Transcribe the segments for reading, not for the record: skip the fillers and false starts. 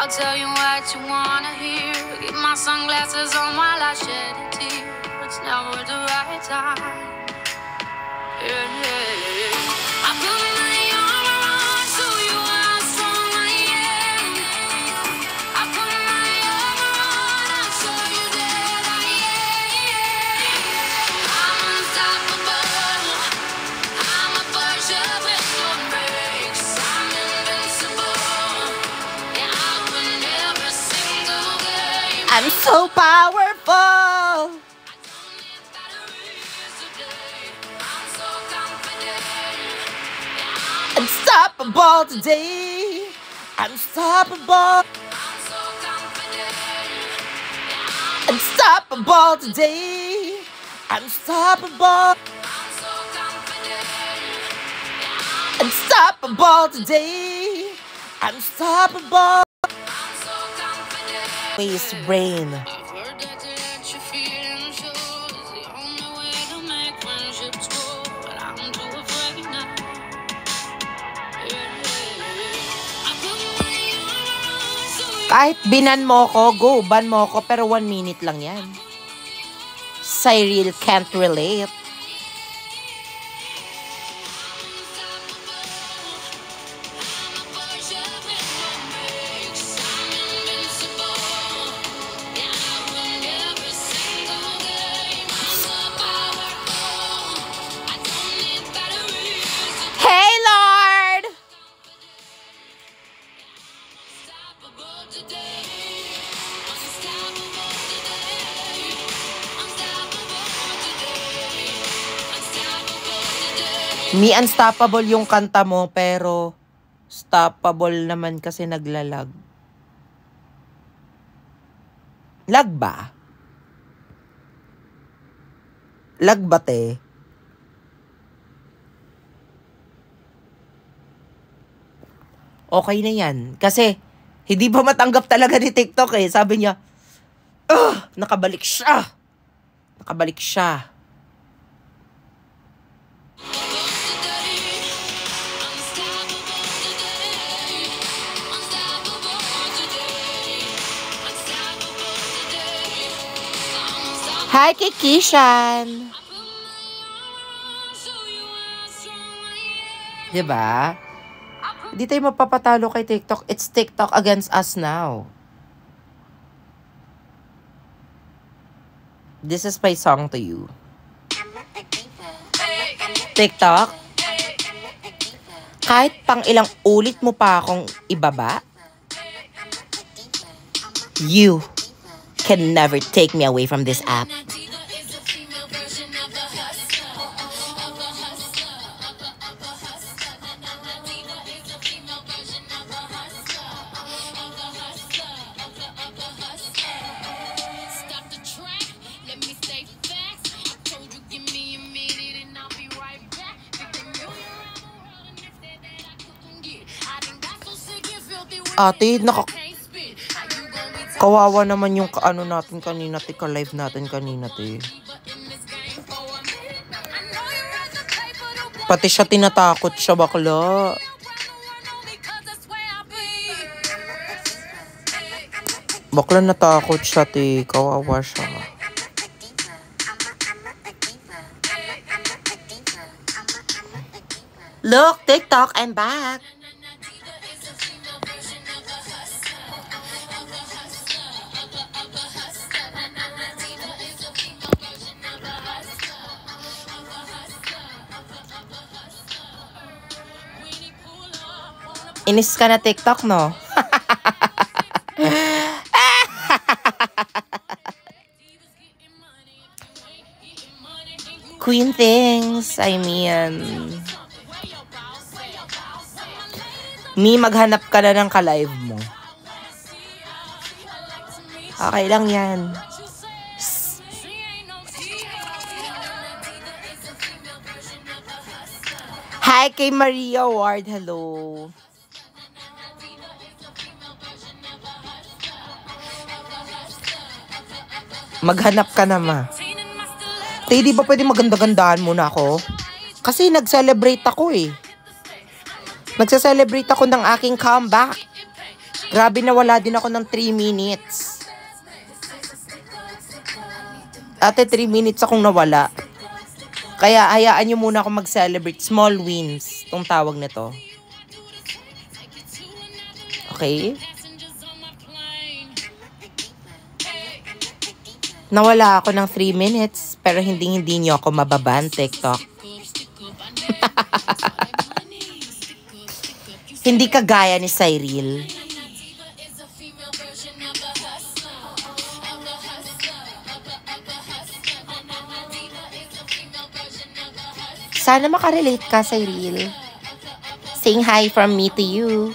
I'll tell you what you wanna hear. Keep my sunglasses on while I shed a tear. It's never the right time. Yeah, yeah, yeah. I put my armor on, show you how strong I am. I put my armor on, I'll show you that I am. I'm unstoppable. I'm a Persia with no brakes. I'm invincible. Yeah, I win every single game. I'm so powerful. Unstoppable today. Unstoppable. Unstoppable today. Unstoppable. Unstoppable today. Unstoppable. Waste brain. I've heard that to let you feel and show is the only way to make friendships grow, but I'm too afraid now. Yeah, yeah, yeah. I put my armor on, so you Kahit binan mo ko, go, ban mo ko, pero 1 minute lang yan. Cyril can't relate. Hey, Lord! Me unstoppable yung kanta mo, pero stoppable naman kasi naglalag. Lag ba? Lag ba, te? Okay na yan. Kasi, hindi pa matanggap talaga ni TikTok eh. Sabi niya, nakabalik siya. Nakabalik siya. Hi, Kikishan! Diba? Di tayo mapapatalo kay TikTok. It's TikTok against us now. This is my song to you. TikTok, kahit pang ilang ulit mo pa akong ibaba, you can never take me away from this app. Ate, kawawa naman yung kaano natin kanina, te, ka-live natin kanina, te. Pati siya tinatakot siya, bakla. Bakla natakot siya, te. Kawawa siya. Look, TikTok, I'm back. Inis ka na TikTok, no? Queen things, I mean. Me, maghanap ka na ng ka-live mo. Okay lang yan. Hi kay Maria Ward, hello. Maghanap ka na, ma. Tay, di ba pwede maganda-gandahan muna ako? Kasi nag-celebrate ako eh. Nagsa-celebrate ako ng aking comeback. Grabe, nawala din ako ng 3 minutes. Ate, 3 minutes akong nawala. Kaya hayaan nyo muna ako mag-celebrate. Small wins, itong tawag nito. Okay? Nawala ako ng 3 minutes, pero hindi nyo ako mababan, TikTok. Hindi kagaya ni Cyril. Sana makarelate ka, Cyril. Saying hi from me to you.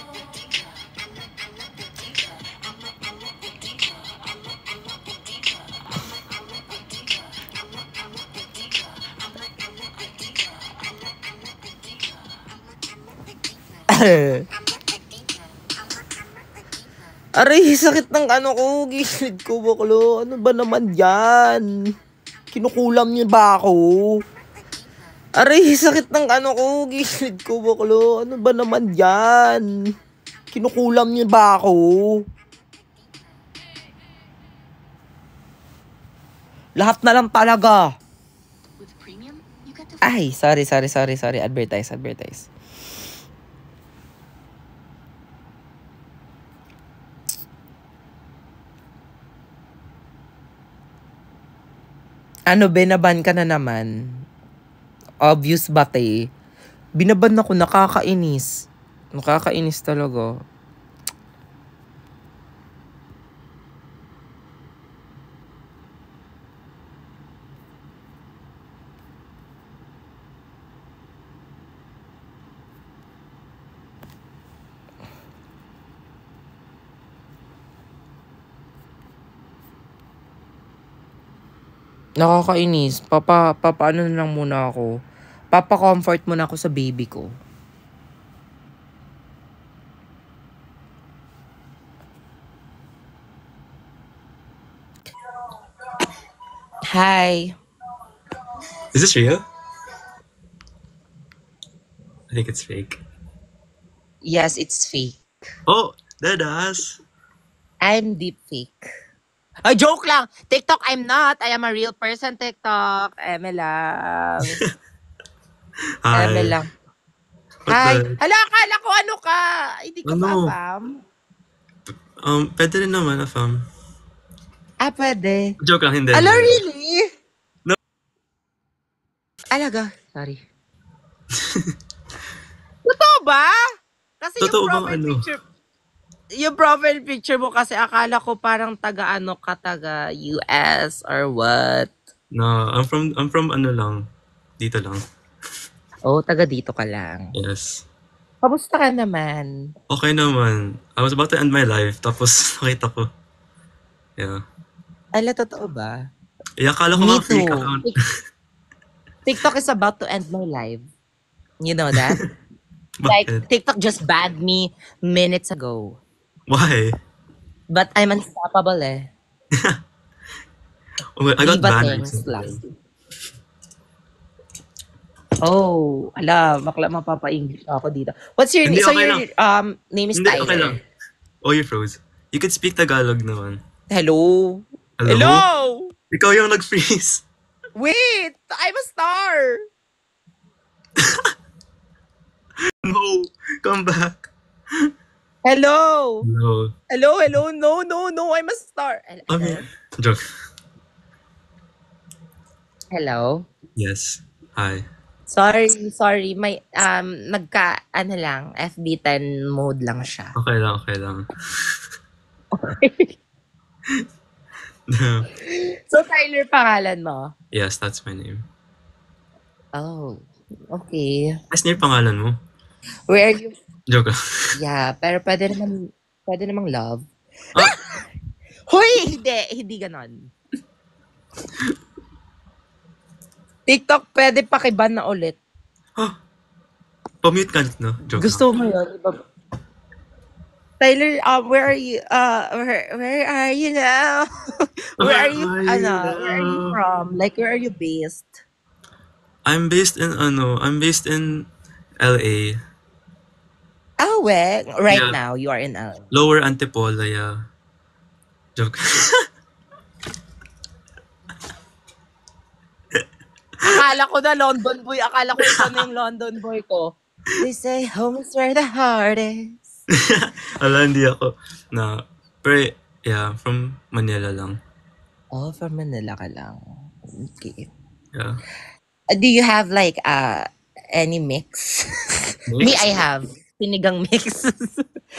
Aray, sakit ng ano ko, gilid ko, baklo. Ano ba naman yan? Kinukulam niyo ba ako? Aray, sakit ng ano ko, gilid ko, baklo. Ano ba naman yan? Kinukulam niyo ba ako? Lahat na lang talaga. Ay, sorry. Advertise. Ano, binaban ka na naman? Obvious ba, te? Binaban ako, nakakainis. Nakakainis talaga. Nakakainis. Papaano na lang muna ako. Papa-comfort muna ako sa baby ko. Hi. Is this real? I think it's fake. Yes, it's fake. Oh, dadas. I'm deep fake. Ay, joke lang. TikTok, I'm not. I am a real person, TikTok. Eme lang. Eme Hi. lang. What Hi. the? Hala, akala ko ano ka. Hindi ka Ano? pa, Pwede rin naman, fam. Ah, pwede. Joke lang, hindi. Ala, hindi. really? No. Alaga. Sorry. Totoo ba? Kasi Totoo yung bang profile ano? picture, yung profile picture mo kasi akala ko parang taga US or what? No, I'm from ano lang. Dito lang. Oh, taga dito ka lang. Yes. Kamusta ka naman? Okay naman. I was about to end my life, tapos nakita ko. Yeah. Ala, totoo ba? Akala ko Me mga fake too. account. TikTok is about to end my life. You know that? Like, Bakit? TikTok just banned me minutes ago. Why? But I'm unstoppable eh. Oh, I got Diva banned things recently. lang. Oh, ala, bakla mapapa-English ako dito. What's your Hindi, so okay your name is Hindi, okay Tyler. lang. Oh, you froze. You could speak Tagalog naman. Hello? Hello? Ikaw yung nag-freeze. Wait, I'm a star. No, come back. Hello. No. Hello. No, I'm a star. Okay. Joke. Hello. Yes. Hi. Sorry. May ano lang, FB10 mode lang siya. Okay lang. No. So Tyler pangalan mo? Yes, that's my name. Oh, okay. Mas name pangalan mo? Where are you? Joke. Yeah, pero pwede namang love. Ah! Hoy, hindi ganon. TikTok, pwede pakiban na ulit. Pa-mute ka, no? Joke. Gusto mo yun? Tyler, where are you? Where are you now? Where are you? Where are you from? Like, where are you based? I'm based in LA. Oh, well, right Yeah. now, you are in LA. Lower Antipolo, yeah. Joke. Akala ko na London boy. Akala ko ikaw na yung London boy ko. They say home's where the heart is. Ala, hindi ako. Na, pero, yeah, from Manila lang. Oh, from Manila ka lang. Okay. Yeah. Do you have like any mix? Me, I have. Sinigang mix.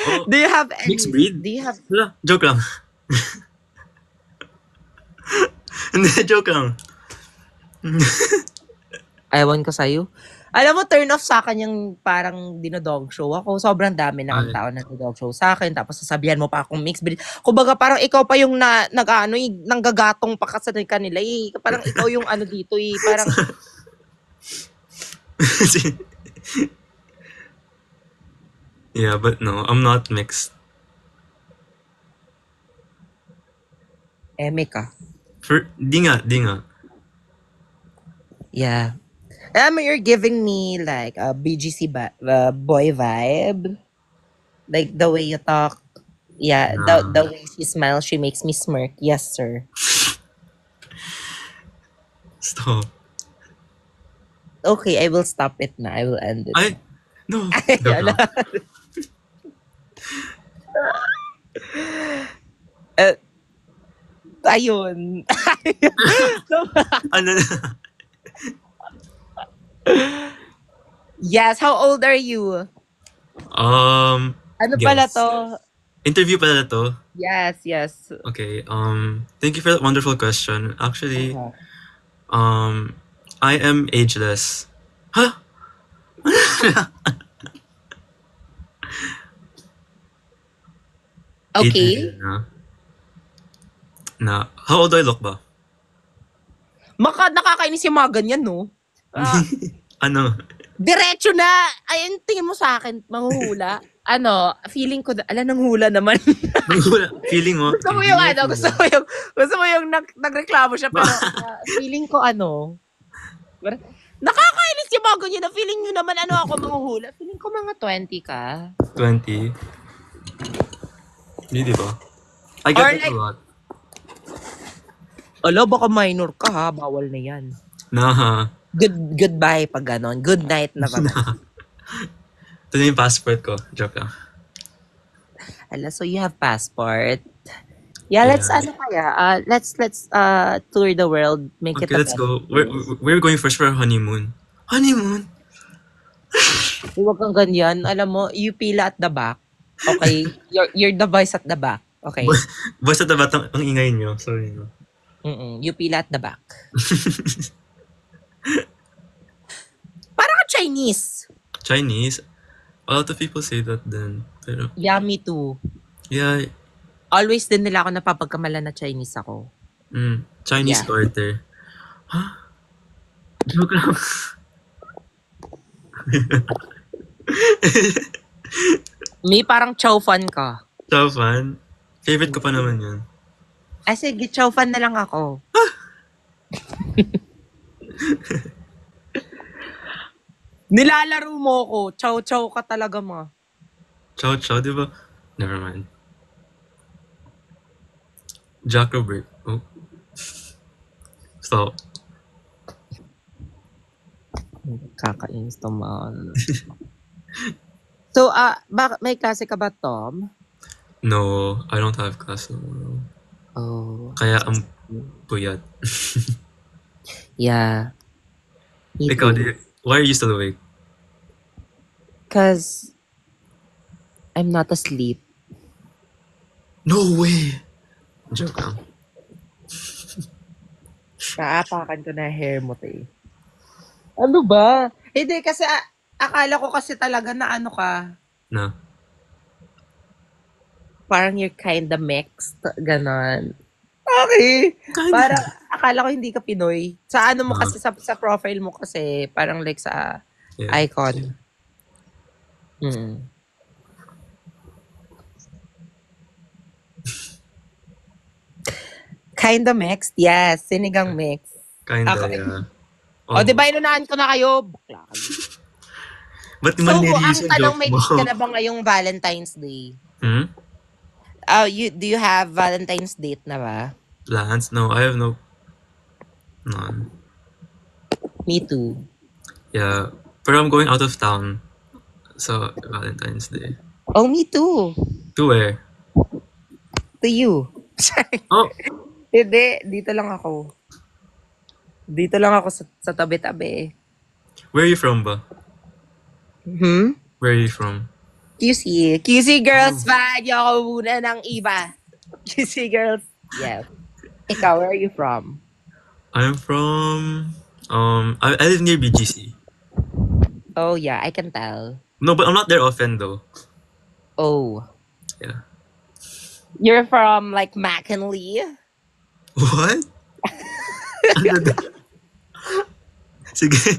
Oh, Do you have any? mixed breed? Do you have? Wala, joke lang. Hindi, joke lang. Ewan ko sa'yo. Alam mo, turn off sa akin yung parang dinodog show ako. Sobrang dami na ang Ay. tao na dinodog show sa akin. Tapos sasabihan mo pa akong mixed breed. Kumbaga parang ikaw pa yung nanggagatong pa ka sa kanila eh. Parang ikaw yung ano dito eh. Parang, Yeah, but no, I'm not mixed. eme ka. Di nga. Yeah. You're giving me like a BGC boy vibe. Like the way you talk. Yeah, the way she smiles, she makes me smirk. Yes, sir. Stop. Okay, I will stop it na. I will end it. Ay, no. Joke lang. Ayun. Ano na? Yes, how old are you? Ano pala Yes. to? Interview pala to. Yes. Okay. Thank you for that wonderful question. Actually, Uh-huh. I am ageless. Huh? Okay. 18 na. How old do I look ba? Nakakainis yung mga ganyan, no? Ano? Diretso na! Ayun, tingin mo sa akin, manghuhula. Feeling ko, nang hula naman. Feeling mo? gusto mo yung nagreklamo siya, pero feeling ko nakakainis yung mga ganyan na feeling nyo naman ako manghuhula. Feeling ko mga 20 ka. 20? Hindi ba? I get Or it a lot. Alo, baka minor ka ha, bawal na yan. Na. Goodbye pag ganon. Good night na ba? Ito na yung passport ko. Joke lang. So you have passport. Yeah, let's tour the world. Make Okay, it a let's go. We're going first for a honeymoon. Honeymoon? Huwag kang ganyan. Alam mo, you pila at the back. Okay? You're the voice at the back. Okay? Basta dapat ang ingay nyo. Sorry. No? You pila at the back. Parang Chinese. Chinese? A lot of people say that then. Pero, Yeah, me too. yeah. Always din nila ako napapagkamalan na Chinese ako. Chinese Yeah. starter. Huh? Joke lang. May parang chow fan ka. So fun. Favorite ko pa naman yun. Sige, chow fan na lang ako. Nilalaro mo ko. Chow ka talaga mo. Chow chow, di ba? Never mind. Jack Robert. Oh. Stop. Kakainis naman. So, may klase ka ba, Tom? No, I don't have class tomorrow. Oh. Kaya ang puyat. Yeah. Ikaw, why are you still awake? Because I'm not asleep. No way! Joke lang. Naapakan ko na hair mo, te. Ano ba? Hindi, kasi akala ko kasi talaga na ano ka. Na. Parang you're kinda mixed. Ganon. Okay. Parang akala ko hindi ka Pinoy. Sa ano mo kasi, sa profile mo kasi, parang like sa Yeah. icon. Kinda mixed? Yes, sinigang mixed. Kinda, Okay. yeah. O, di ba inunahan ko na kayo? Bakla kayo. Ba't So, naman ang nilinis yung tanong, joke may mo? gift ka na ba ngayong Valentine's Day? Hmm? Do you have Valentine's date na ba? Plans? No, I have none. Me too. Yeah. But I'm going out of town. So, Valentine's Day. Oh, me too. To where? To you. Oh, Hindi, dito lang ako. Dito lang ako sa tabi-tabi. where are you from ba? Where are you from? QC. QC Girls fan. Yoko muna ng iba. QC Girls. Yes. Ikaw, where are you from? I'm from... I live near BGC. Oh, yeah, I can tell. No, but I'm not there often though. Oh. Yeah. You're from, like, McKinley? What? Ano daw? Sige.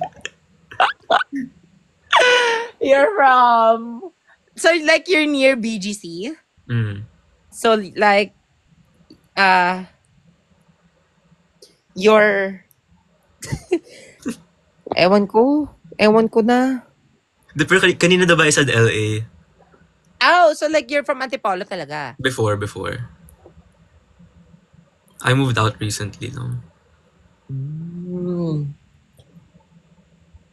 You're from... So, like, you're near BGC? Mm. So, like, you're... Ewan ko na. Pero kanina na ba sa LA? Oh, so like you're from Antipolo talaga? Before. I moved out recently no?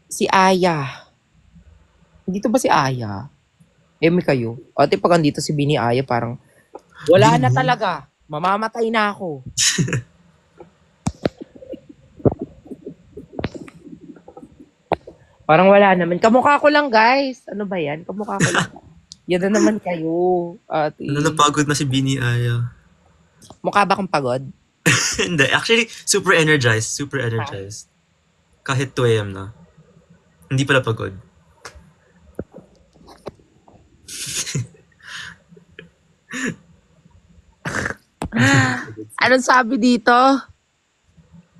Si Aya. Dito ba si Aya? May kayo. Ate, pag andito si Bini Aya, parang wala na talaga. Mamamatay na ako. Parang wala naman. Kamukha ko lang, guys. Ano ba yan? Kamukha ko lang. Yan na naman kayo, ate. Napagod na si Bini Aya. Mukha ba akong pagod? Hindi. Actually, super energized. Kahit 2 a.m. na. Hindi pala pagod. Anong sabi dito?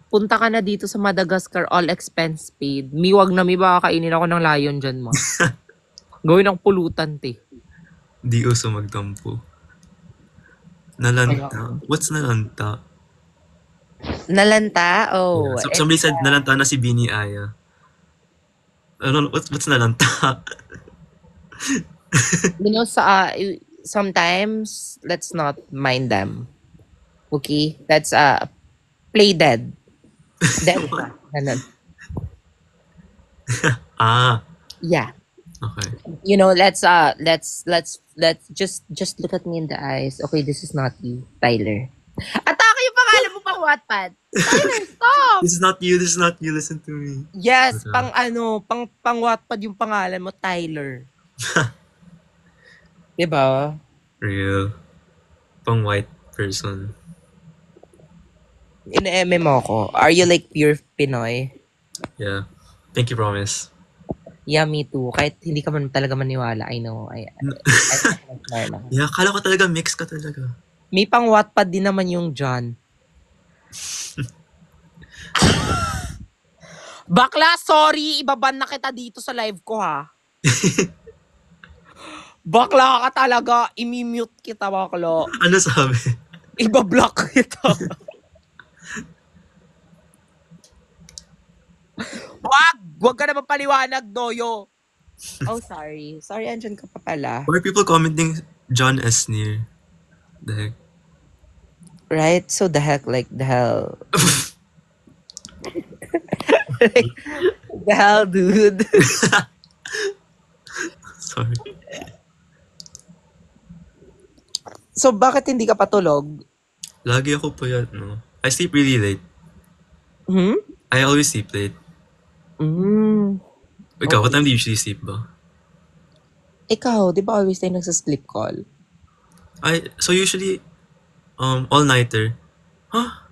Punta ka na dito sa Madagascar, all expense paid. Miwag na baka kainin ako ng lion dyan mo. Gawin ng pulutan, te. Di uso magtampo. Nalanta. What's nalanta? Nalanta? Oh. Yeah. Somebody said nalanta na si Bini Aya. I don't know, what's nalanta? You know, sometimes, let's not mind them. Okay? That's, play dead. Dead ka. Ganun. Yeah. Okay. You know, let's just look at me in the eyes. Okay, this is not you, Tyler. Atake yung pangalan mo pang Wattpad. Tyler, stop! This is not you, listen to me. Yes, Okay. pang Wattpad yung pangalan mo, Tyler. Diba? Real. Pang white person. In-eme mo ko. Are you like pure Pinoy? Yeah. Thank you, promise. Yeah, me too. Kahit hindi ka man talaga maniwala, I know. I lang. Yeah, kala ko talaga mix ka talaga. May pang Wattpad din naman yung John. Bakla, sorry. Ibaban na kita dito sa live ko, ha? Bakla ka talaga. Imi-mute kita, bakla. Ano sabi? Ibablock kita. Wag ka naman paliwanag, Doyo. Oh, sorry. Sorry, andyan ka pa pala. Why are people commenting John S. near? The heck? Right? So the heck, like, the hell. Like, the hell, dude. Sorry. So, bakit hindi ka patulog? Lagi ako pa yan, no? I sleep really late. I always sleep late. Ikaw, what time do you usually sleep ba? Ikaw, di ba always tayo nagsa-sleep call? So usually, all-nighter. Huh?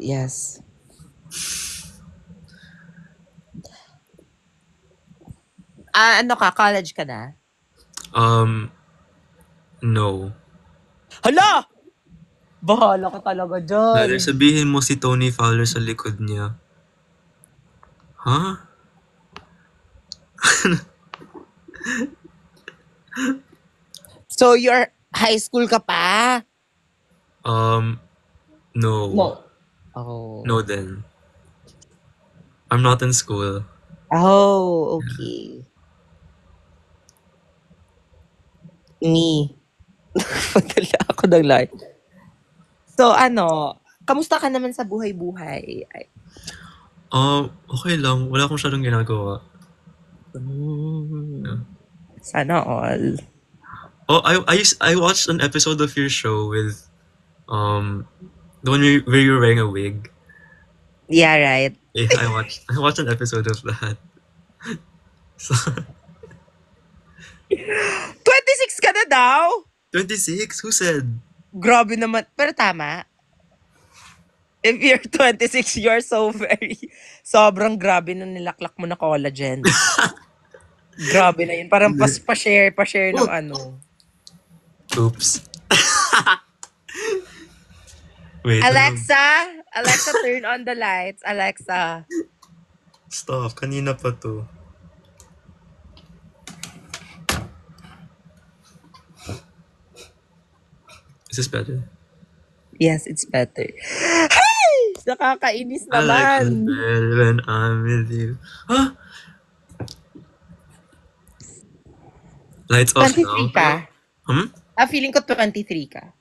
Yes. Ano ka? College ka na? No. Hala! Bahala ka talaga dyan. Rather sabihin mo si Tony Fowler sa likod niya. Huh? So, you're high school ka pa? No. Oh. No then. I'm not in school. Oh, okay. Me. Padala ako ng light. So, kamusta ka naman sa buhay-buhay? Okay lang. Wala akong masyadong ginagawa. Yeah. Sana all. Oh, I watched an episode of your show with the one where you were wearing a wig. Yeah, right. Yeah, I watched an episode of that. So, 26 ka na daw? 26? Who said? Grabe naman. Pero tama. If you're 26, you're sobrang grabe na nilaklak mo na collagen. Grabe na yun. Parang pa-share ng Oops. Wait. Alexa, turn on the lights. Alexa. Stop. Kanina pa to. Is this better? Yes, it's better. Hey! Nakakainis I like naman. it when I'm with you. Huh? Lights off 23 now. ka? Feeling ko 23 ka.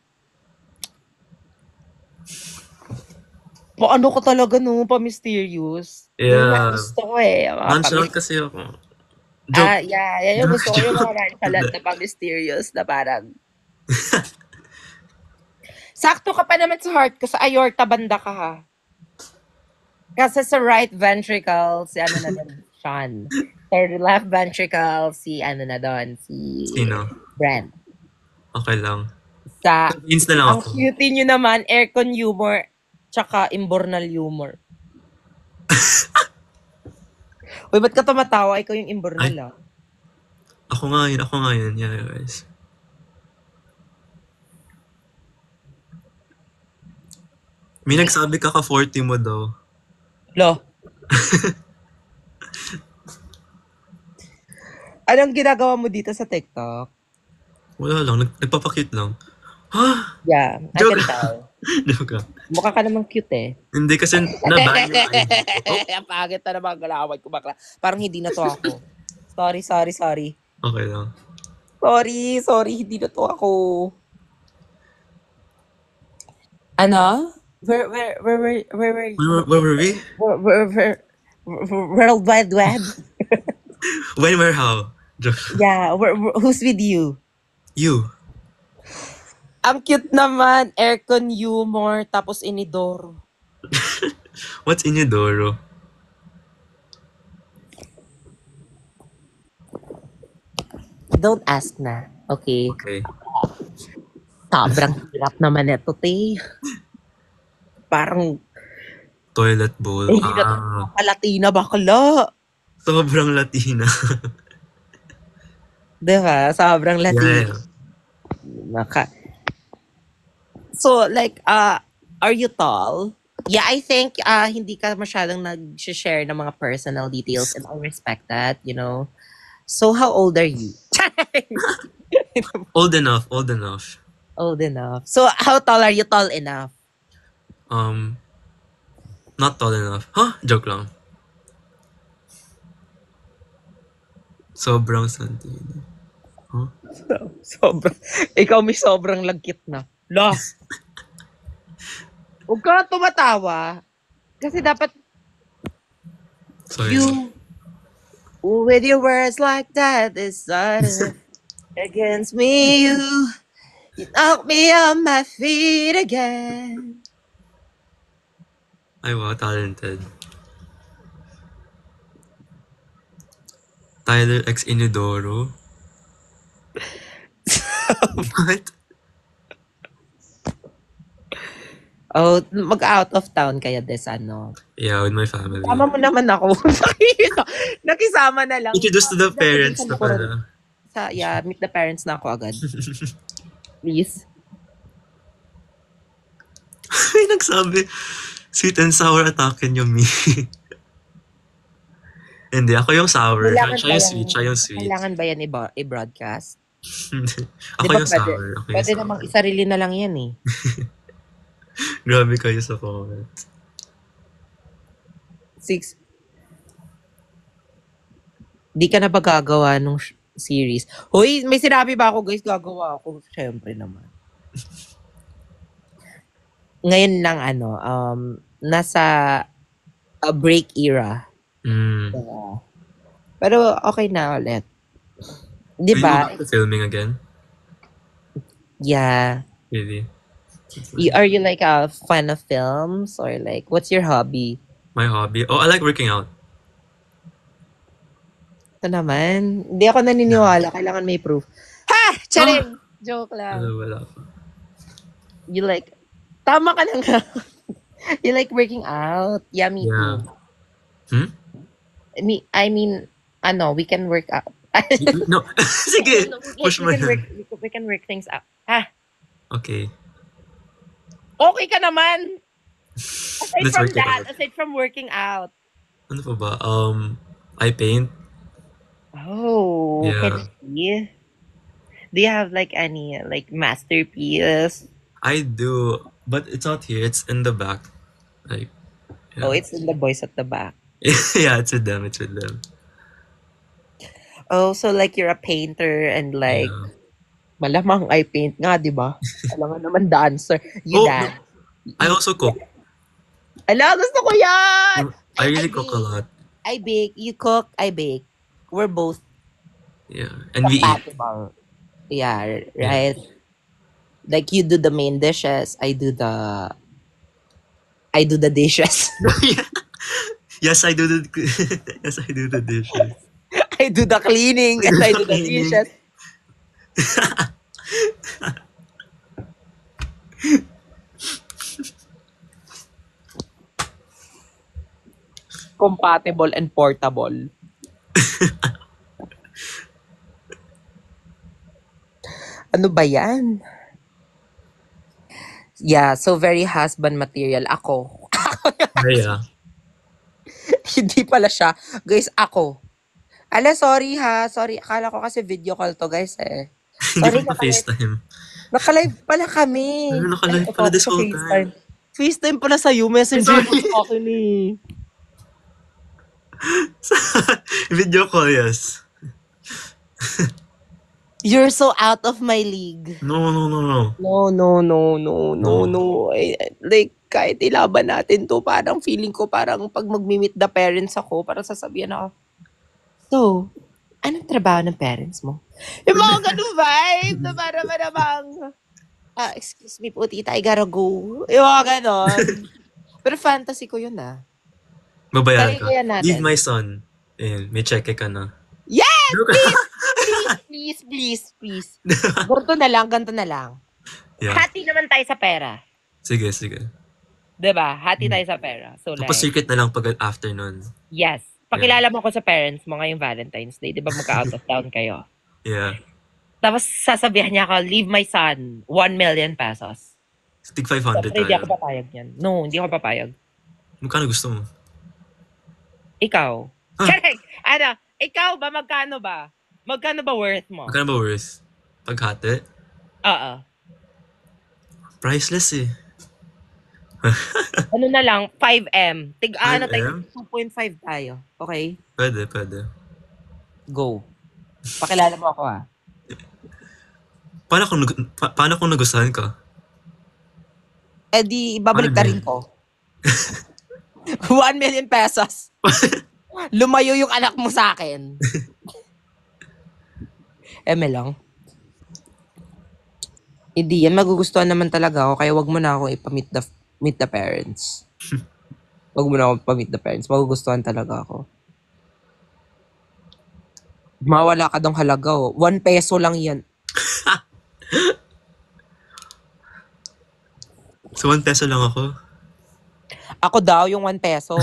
Ano ka talaga pa-mysterious. Yeah. Gusto ko eh. Nonchalant kasi ako. Joke. Yeah. Yung gusto ko yung mga nonchalant na pa-mysterious na parang... Sakto ka pa naman sa heart ko, sa aorta banda ka ha. Kasi sa right ventricle, si Sean. Sa left ventricle, si Sino? Brent. Okay lang. Sa, Convinced na lang ang ako. cutie nyo naman, aircon humor, tsaka imbornal humor. Uy, ba't ka tumatawa? Ikaw yung imbornal Ako nga yun. Yeah, guys. May nagsabi ka 40 mo daw. Lo. Anong ginagawa mo dito sa TikTok? Wala lang. Nagpapakit lang. Ha? Yeah, I Joke. can tell. Joke lang. Mukha ka namang cute eh. Hindi kasi naban yung ID ko. Ang pangit na naman galawad ko bakla. Parang hindi na to ako. Sorry. Okay lang. Sorry, hindi na to ako. Ano? Where were you? Where were we? World Wide Web? When, where, how? Joke. Yeah, who's with you? You. Ang cute naman, aircon humor, tapos inidoro. What's Inidoro? Don't ask na. Okay. Okay. Sobrang hirap naman ito, te. Parang, Toilet bowl. hindi na Latina bakla. Sobrang Latina. Diba? Sobrang Latina. Yeah. So, like, are you tall? Yeah, I think hindi ka masyadong nag-share ng mga personal details and I respect that, you know. So, how old are you? Old enough. Old enough. So, how tall are you? Tall enough? Not tall enough. Huh? Joke lang. Sobrang santino. Huh? Ikaw may sobrang lagkit na. La! Huwag ka tumatawa. Kasi dapat Sorry. with your words like that, is against me, you knock me on my feet again. Ay, wow, talented. Tyler X Inidoro. What? Oh, mag-out of town kaya Yeah, with my family. Tama mo naman ako. Nakisama na lang. Introduce to the parents na pala. Meet the parents na ako agad. Please. May nagsabi, sweet and sour atake niyo, me. Hindi, ako yung sour. Siya yung sweet. Kailangan ba yan i-broadcast? Ako Diba yung sour. Pwede namang isarili na lang yan eh. Grabe kayo sa comment. 6. Di ka na ba gagawa nung series. Hoy, may sinabi ba ako, guys? Gagawa ako. Siyempre naman. Ngayon lang, nasa break era. Yeah. Pero okay na ulit. Di Will you go ba? back to filming again? Yeah. Really? Are you like a fan of films? Or like, what's your hobby? My hobby? Oh, I like working out. Ito naman. Hindi ako naniniwala. Kailangan may proof. Ha! Charing! Joke lang. Wala pa. You like, tama ka na nga. You like working out? Yeah, me Yeah. too. I mean, we can work out. No. Sige. Push mo yan. We can work things out. Ha? Okay. Okay ka naman. Aside Let's from work it that, out. aside from working out. Ano pa ba? I paint. Oh, Yeah. can you see? Do you have like any like masterpiece? I do, but it's not here. It's in the back. Like, yeah. Oh, it's in the boys at the back. Yeah, it's with them. It's with them. Oh, so like you're a painter and like Yeah. malamang I paint nga, di ba? Alam nga naman dancer. You Oh, dance. I also cook. Ala, gusto ko yan! I really I cook a bake. lot. I bake. You cook, I bake. We're both Yeah, and we eat. compatible. Yeah, right? Like you do the main dishes, I do the dishes. Yes, I do the. Yes, I do the dishes. I do the cleaning and I do the Cleaning. dishes. Compatible and portable. Ano ba yan? Yeah, so very husband material. Ako. Yeah. Hindi pala siya. Guys, ako. Ala, sorry ha. Sorry. Akala ko kasi video call to, guys eh. Hindi Sorry, ko FaceTime. Naka-live pala kami. Ano, naka-live pala this whole time. FaceTime pala sa'yo. Messenger mo sa akin eh. Video call, yes. You're so out of my league. No. No. Like, kahit ilaban natin to, parang feeling ko, parang pag mag-meet the parents ako, parang sasabihan ako, so, anong trabaho ng parents mo? Yung mga ganun vibe, na parang excuse me po, tita, I gotta go. Yung mga ganon. Pero fantasy ko yun ah. Babayaran ka. Kaya natin. Leave my son. Ayun, may check ka na. Yes! Please. Ganto na lang. Yeah. Hati naman tayo sa pera. Sige. Diba? Hati tayo sa pera. So like, Tapos secret na lang pag afternoon. yes. Pakilala mo ko sa parents mo ngayong Valentine's Day. Diba magka-out of town kayo? Yeah. Tapos sasabihan niya ako, leave my son 1 million pesos. Tig 500 Siyempre, hindi ako tayo. papayag niyan. No, hindi ako papayag. Magkano gusto mo? Ikaw. Huh? Correct. Ikaw ba? Magkano ba? Magkano ba worth mo? Magkano ba worth? Paghati? Oo. Priceless eh. Ano na lang, 5M. 5M? Tayo, 2.5 tayo. Okay? Pwede. Go. Pakilala mo ako ah. Paano kung nagustuhan ka? Eh di, ibabalik na rin ko. 1 million pesos. Lumayo yung anak mo sa akin. lang. Hindi yan, magugustuhan naman talaga ako, kaya wag mo na ako meet the parents. Wag mo na ako meet the parents, magugustuhan talaga ako. Mawala ka dong halaga oh. 1 peso lang yan. So 1 peso lang ako? Ako daw yung 1 peso.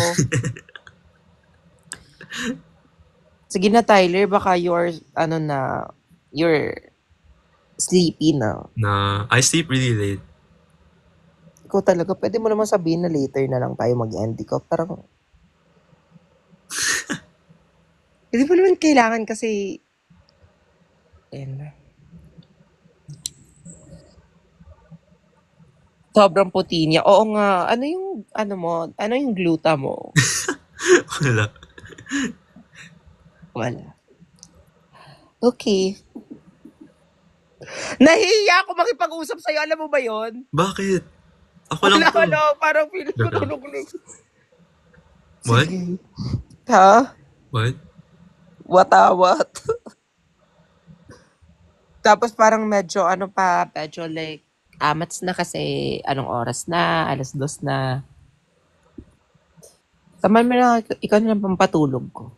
Sige na Tyler, baka you're sleepy na. Na, I sleep really late. Ikaw talaga, pwede mo naman sabihin na later na lang tayo mag-end. Ikaw parang... Hindi mo naman kailangan kasi... Ayan na. Sobrang puti niya. Oo nga. Ano yung gluta mo? Wala. Wala. Okay. Nahihiya ako makipag-usap sa'yo. Alam mo ba yon? Bakit? Ako lang to. Parang feeling ko Joke lang. tulog. What? Sige. Ha? What? What? Tapos parang medyo like, amats na kasi anong oras na, 2:00 na. Taman mo na, ikaw na lang pampatulog ko.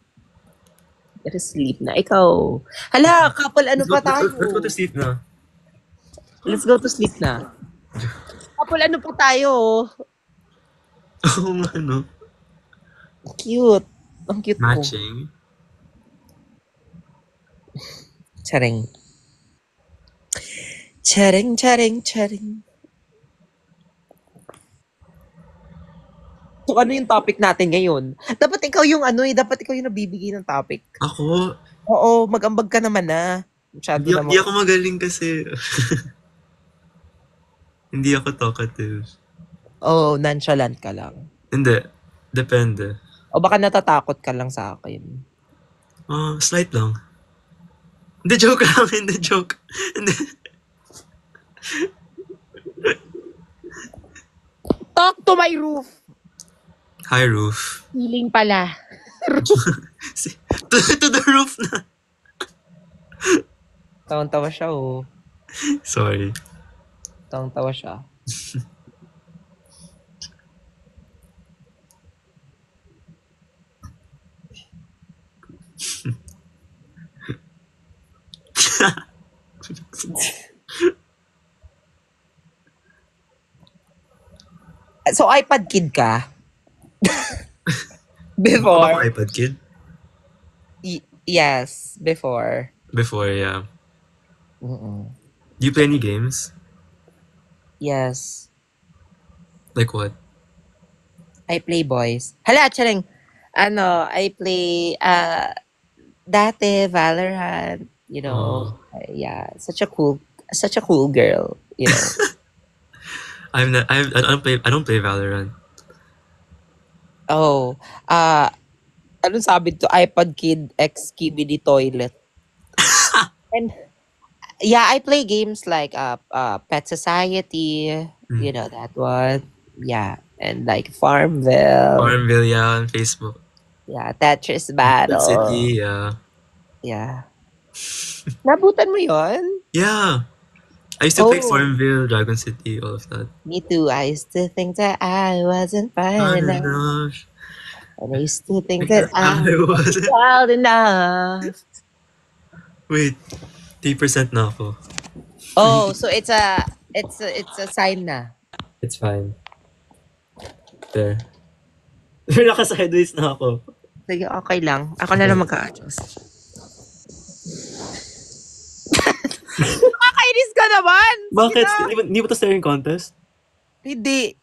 Let us sleep na. Ikaw. Hala, couple ano pa tayo? Let's go to sleep na. Let's go to sleep na. Couple ano pa tayo? Oo nga, no? Cute. Ang cute ko. Matching. Charing. Charing. So ano yung topic natin ngayon? Dapat ikaw yung nabibigay ng topic. Ako? Oo, mag-ambag ka naman na. Masyado Di naman. ako magaling kasi. Hindi ako talkative. Oo, nonchalant ka lang. Hindi. Depende. O baka natatakot ka lang sa akin. Slight lang. Hindi, joke lang. Hindi, joke. Hindi. Talk to my roof. Hi, roof. Feeling pala. to the roof na. Tawang-tawa siya, oh. Sorry. Tawang-tawa siya. So, iPad kid ka? Before? Ako iPad kid? Yes, before. Before, yeah. Mm-mm. Do you play any games? Yes. Like what? I play boys. Hala, charing. I play, dati, Valorant, you know. Yeah, such a cool girl, you know. I don't play Valorant. Oh, anong sabi to? iPod Kid X KBD Toilet. And yeah, I play games like Pet Society, you know that one. Yeah, and like Farmville. Farmville, yeah, on Facebook. Yeah, Tetris Battle. City, yeah. Yeah. Nabutan mo yon? Yeah. I used to play Farmville, Dragon City, all of that. Me too. I used to think that I wasn't fine enough. Enough. And I used to think that I wasn't. wild enough. Wait, 3% na ako. Oh, so it's a sign na. It's fine. There. Naka-sideways na ako. Sige, okay lang. Ako na lang mag-a-adjust. Nakakainis ka naman! Bakit? Hindi ba ito staring contest? Hindi.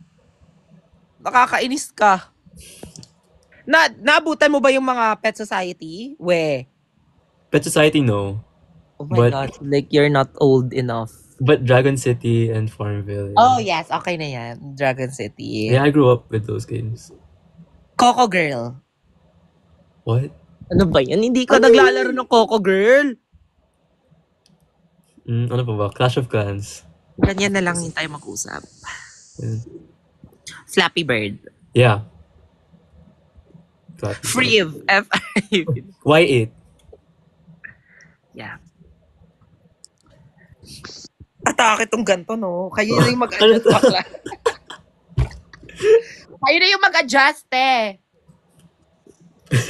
Nakakainis ka. Nabutan mo ba yung mga Pet Society? Pet Society, no. Oh my God. Like, you're not old enough. But Dragon City and Farmville. Yeah. Oh, yes. Okay na yan. Dragon City. Yeah, I grew up with those games. Coco Girl. What? Ano ba yan? Hindi ka naglalaro ng Coco Girl. Ano pa ba? Clash of Clans. Ganyan na lang yung tayo mag-usap. Yeah. Flappy Bird. Yeah. Friv. F-I-V. Y8. Yeah. Atake tong ganto, no? Kayo na yung mag-adjust bakla. Kayo na yung mag-adjust, eh.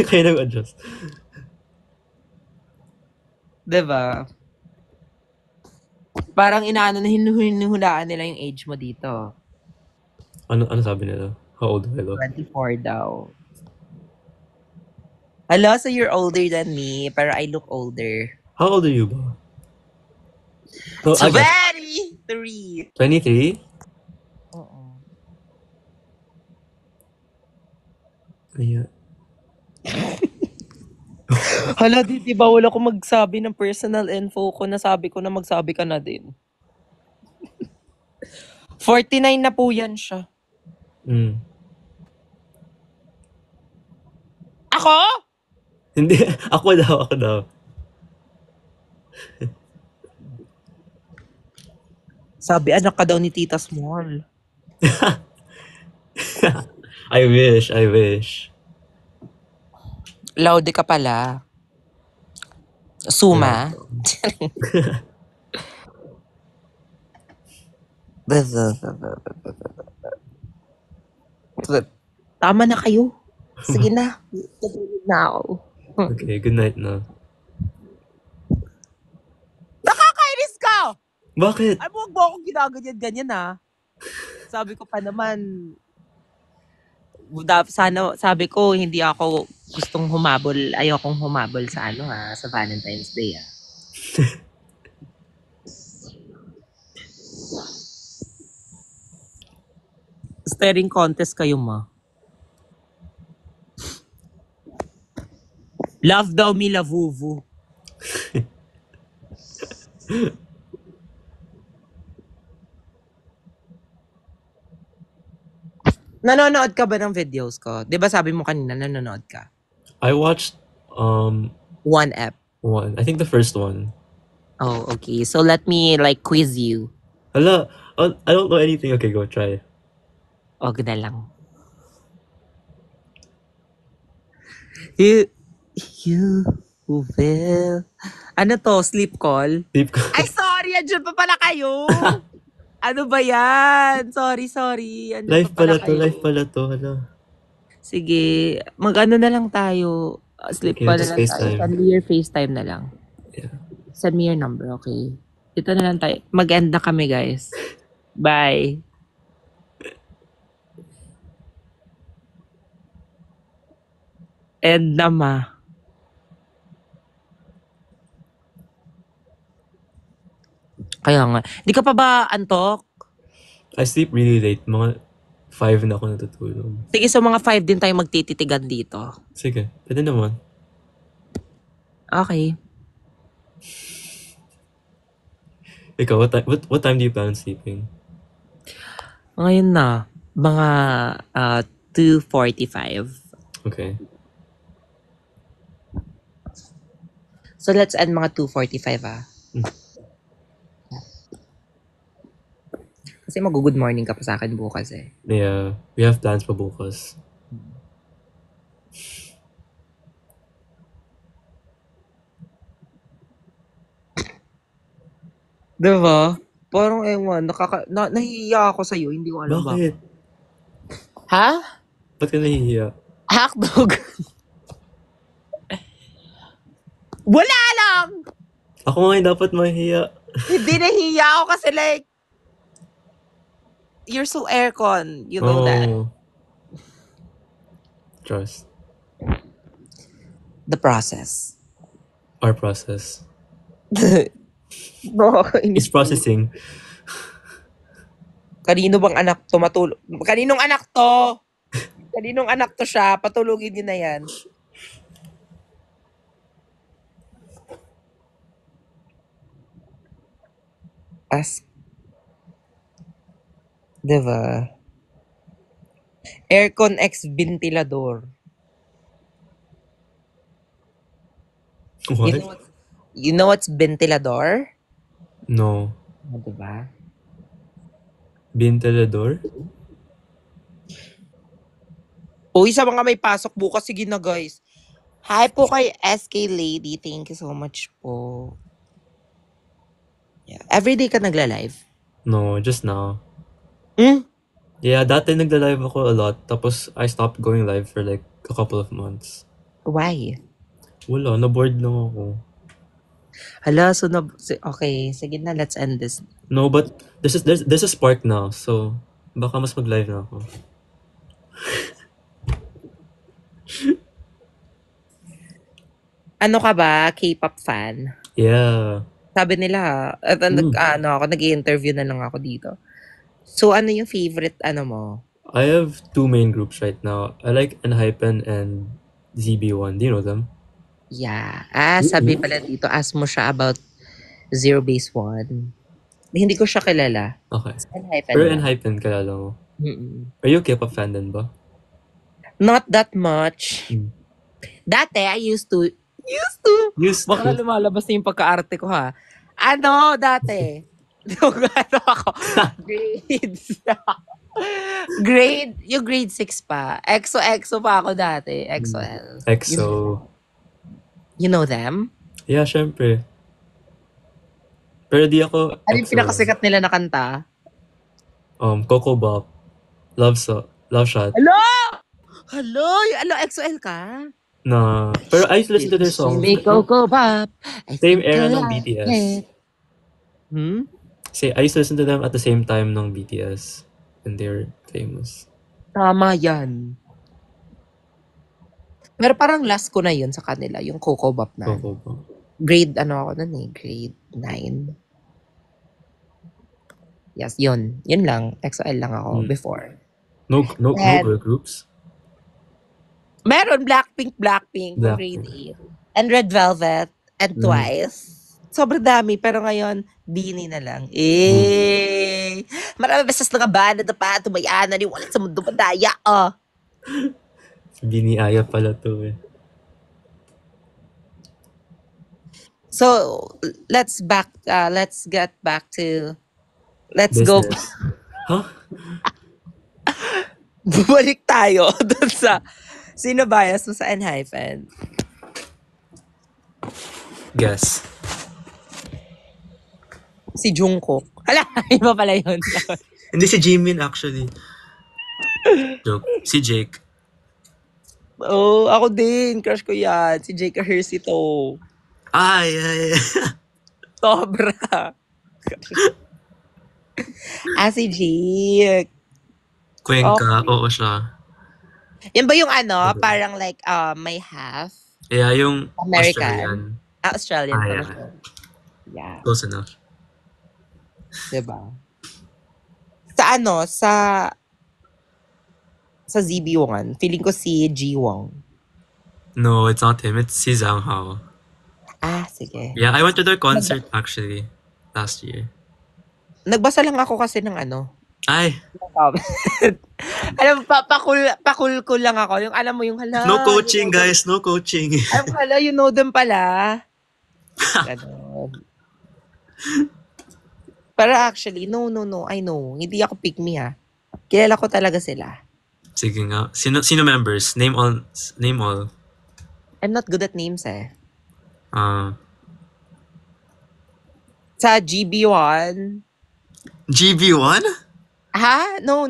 Kayo na mag-adjust. Diba? Parang hinuhulaan nila yung age mo dito. Ano sabi nila? How old do I look? 24 daw. Hello, so you're older than me, pero I look older. How old are you ba? So, 23! 23? Oo. Ayan. Hala, di ba wala ko magsabi ng personal info ko, nasabi ko na magsabi ka na din. 49 na po yan siya. Ako? Hindi. Ako daw. Sabi, anak ka daw ni Tita Small. I wish. Laude ka pala. Suma. Tama na kayo. Sige na. Tutulog na ako. Okay, good night na. Nakakainis ka! Bakit? Ay, huwag mo akong ginaganyan-ganyan ha. Sabi ko pa naman, sana, sabi ko, hindi ako gustong humabol, ayokong humabol sa sa Valentine's Day ah. Staring contest kayo ma. Love daw mi lavuvu. Nanonood ka ba ng videos ko? 'Di ba sabi mo kanina nanonood ka? I watched One app. I think the first one. Oh, okay. So let me like quiz you. Hala, I don't know anything. Okay, go try. Og na lang. You will. Ano to? Sleep call? Sleep call. Ay, sorry. Andiyan pa pala kayo. Ano ba yan? Sorry. Andiyan Live pa pala pala kayo. to. Hala. Sige. Mag-ano na lang tayo. Sleep Okay, call na just lang tayo. FaceTime. Send me your FaceTime na lang. Yeah. Send me your number, okay? Ito na lang tayo. Mag-end na kami, guys. Bye. End na ma. Kaya nga. Di ka pa ba antok? I sleep really late. Mga 5 na ako natutulog. Sige, so mga 5 din tayo magtititigan dito. Sige, pwede naman. Okay. Ikaw, what time do you plan on sleeping? Ngayon na. Mga 2:45. Okay. So let's end mga 2:45 ah. Kasi mag-good morning ka pa sa akin bukas eh. Yeah, we have plans pa bukas. Diba? Parang ewan, nahihiya ako sa'yo, hindi ko alam Bakit? Ha? Ba't ka nahihiya? Hotdog. Wala lang! Ako nga yung dapat mahihiya. Hindi nahihiya ako kasi like, you're so aircon, you know that. Trust. The process. Our process. No, It's processing. Kanino bang anak to matulog? Kaninong anak to? Kaninong anak to siya? Patulugin niyo na yan. Diba? Aircon X ventilador. What? You know what's ventilador? No. Diba? Ventilador? Uy, sa mga may pasok bukas, sige na guys. Hi po kay SK Lady. Thank you so much po. Yeah. Everyday ka nagla-live? No, just now. Hmm? Yeah, dati nagla-live ako a lot. Tapos I stopped going live for like a couple of months. Why? Wala, na-bored lang ako. Hala, so okay, sige na, let's end this. No, but there's a spark now. So, baka mas mag-live na ako. Ano ka ba? K-pop fan? Yeah. Sabi nila, ako, nag-i-interview na lang ako dito. So, ano yung favorite, mo? I have 2 main groups right now. I like Enhypen and ZB1. Do you know them? Yeah. Sabi pala dito, ask mo siya about Zero Base One. Hindi ko siya kilala. Okay. Enhypen Pero lang. Enhypen kilala mo. Mm-mm. Are you a K-pop fan din ba? Not that much. Mm. Dati, I used to Used to. Used Baka to. lumalabas na yung pagka-arte ko, ha? Ano, dati? Yung ano ako, grades. Yung grade 6 pa. EXO pa ako dati. EXO-L. EXO. You know them? Yeah, syempre. Pero di ako Ano yung EXO. pinakasikat nila na kanta? Coco Bop. Love Shot. Hello, EXO-L ka? Na. Pero I used to listen to their songs. Jimmy Coco Pop. Same era ng BTS. I used to listen to them at the same time ng BTS. And they're famous. Tama yan. Pero parang last ko na yun sa kanila, yung Coco Bop na. Coco Bop. Grade ako nun eh, grade 9. Yes, yun. Yun lang. EXO-L lang ako before. No girl groups? Meron Blackpink, grade 8. And Red Velvet, and Twice. Sobrang dami, pero ngayon, Bini na lang. Marami beses na nga banda na pa, tumayaan na walang sa mundo madaya, Biniaya pala to eh. So, let's get back to, Business. go. Huh? Bumalik tayo dun sa, sino bias mo sa Enhypen? Guess. Si Jungkook. Hala, iba pala yun. Hindi si Jimin actually. Joke. Si Jake. Oh, ako din. Crush ko yan. Si Jake Hersey to. Ay. Sobra. Si Jake. Cuenca. Oo siya. Yan ba yung parang like, may half? Yeah, yung American. Australian. Australian. Yeah. Yeah. Close enough. Diba? Sa ZB1, feeling ko si Jiwon. No, it's not him. It's si Zhang Hao. Sige. Yeah, I went to their concert actually last year. Nagbasa lang ako kasi ng Ay, alam mo, pakul lang ako. Yung alam mo yung hala. no coaching guys, no coaching. Alam ko hala, you know them pala. Ganon. Pero actually, no, I know. Hindi ako pick me ha. Kilala ko talaga sila. Sige nga. Sino members? Name all. I'm not good at names eh. Sa GB1. GB1? Ha? No.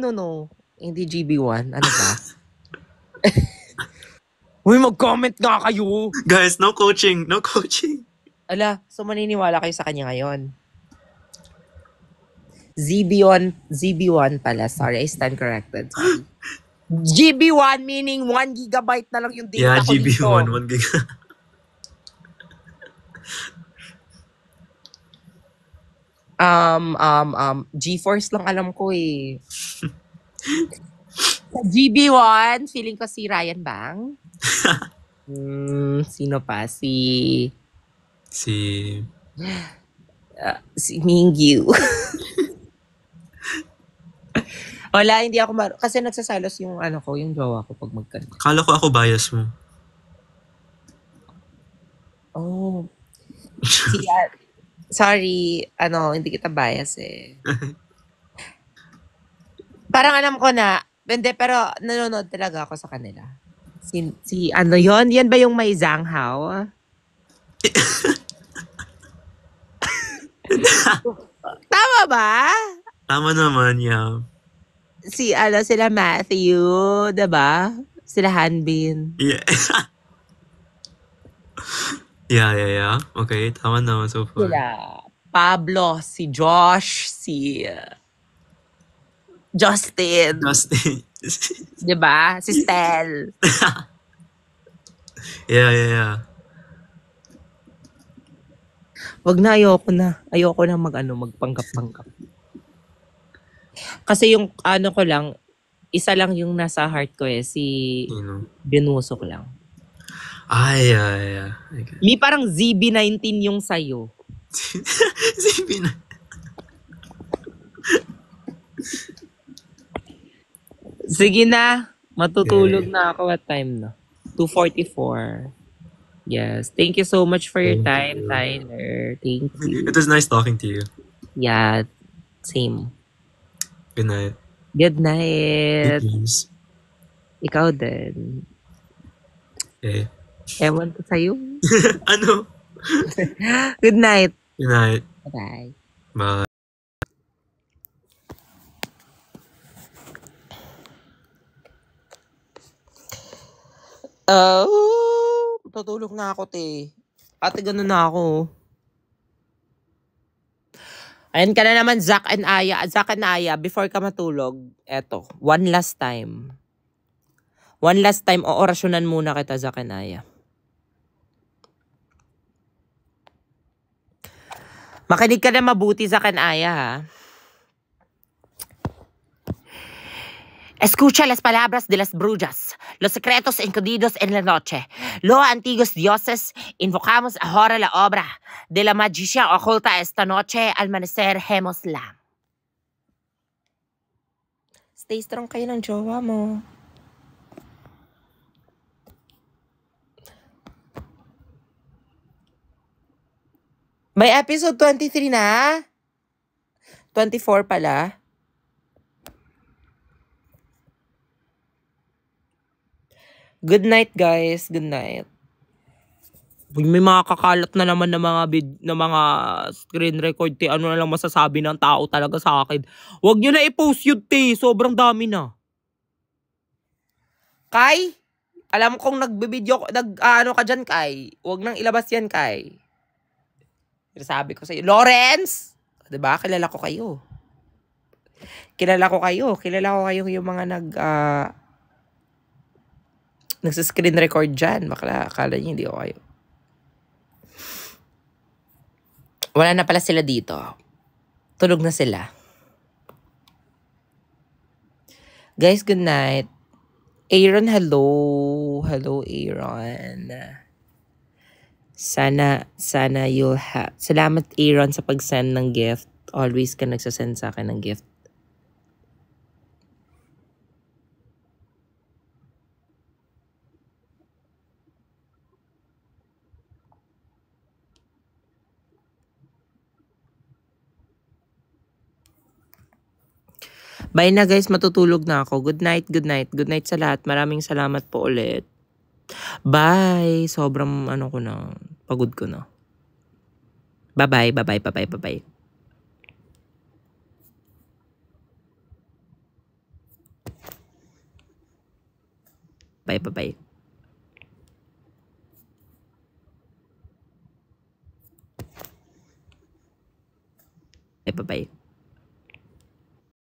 Hindi GB1. Ano ba? Uy, mag-comment nga kayo. Guys, no coaching. Ala, so maniniwala kayo sa kanya ngayon. ZB1 pala. Sorry, I stand corrected. Sorry. GB1 meaning 1 gigabyte na lang yung data Yeah, ko dito. GB1, 1 gig. GeForce lang alam ko eh. Sa GB1, feeling ko si Ryan Bang. Sino pa? Si Mingyu. Wala, hindi ako kasi nagsasalos yung yung jowa ko pag magkanta. Kala ko ako bias mo. Oh. Sorry, hindi kita bias eh. Parang alam ko na, hindi, pero nanonood talaga ako sa kanila. Yon? Yan ba yung may Zhang Hao? Tama ba? Tama naman, yeah. Sila Matthew, diba? Sila Hanbin. Yeah. Yeah. Okay, tama naman so far. Sila Pablo, si Josh, si Justin. Diba? Si Stel. Yeah. Wag na, ayoko na. Ayoko na magpanggap-panggap. Kasi yung ko lang, isa lang yung nasa heart ko eh, si Binusok lang. Yeah. Okay. May parang ZB19 yung sayo. ZB19. Sige na, matutulog na ako at time na. 2:44. Yes. Thank you so much for your Thank time, you. Tyler. Thank you. It was nice talking to you. Yeah, same. Good night. Good Good night. dreams. Ikaw din. Okay. Ewan ko sa'yo. Ano? Good night. Good night. Bye. Bye. Tutulog na ako, te. Ate, ganun na ako. Ayan ka na naman, Zack and Aya. Zack and Aya, before ka matulog, eto, one last time. One last time, oorasyonan muna kita, Zack and Aya. Makinig ka na mabuti, Zack and Aya, ha? Escucha las palabras de las brujas, los secretos escondidos en la noche. Los antiguos dioses, invocamos ahora la obra de la magia oculta esta noche. Al amanecer, hemosla. Stay strong kayo ng jowa mo. May episode 23 na? 24 pala? Good night, guys. Good night. May mga kakalat na naman ng mga screen record, te. Ano na lang masasabi ng tao talaga sa akin. Huwag nyo na i-post yun, te. Sobrang dami na. Kai, alam kong ano ka dyan, Kai. Huwag nang ilabas yan, Kai. Sabi ko sa'yo, Lawrence! Diba? Kilala ko kayo. Kilala ko kayo yung mga nagsa-screen record dyan. Akala niyo hindi ko kayo. Wala na pala sila dito. Tulog na sila. Guys, good night. Aaron, hello. Hello, Aaron. Sana you'll have... Salamat, Aaron, sa pag-send ng gift. Always ka nagsasend sa akin ng gift. Bye na, guys. Matutulog na ako. Good night, good night. Good night sa lahat. Maraming salamat po ulit. Bye. Sobrang ko na. Pagod ko na. Bye-bye, bye-bye, bye-bye, bye-bye. Bye-bye.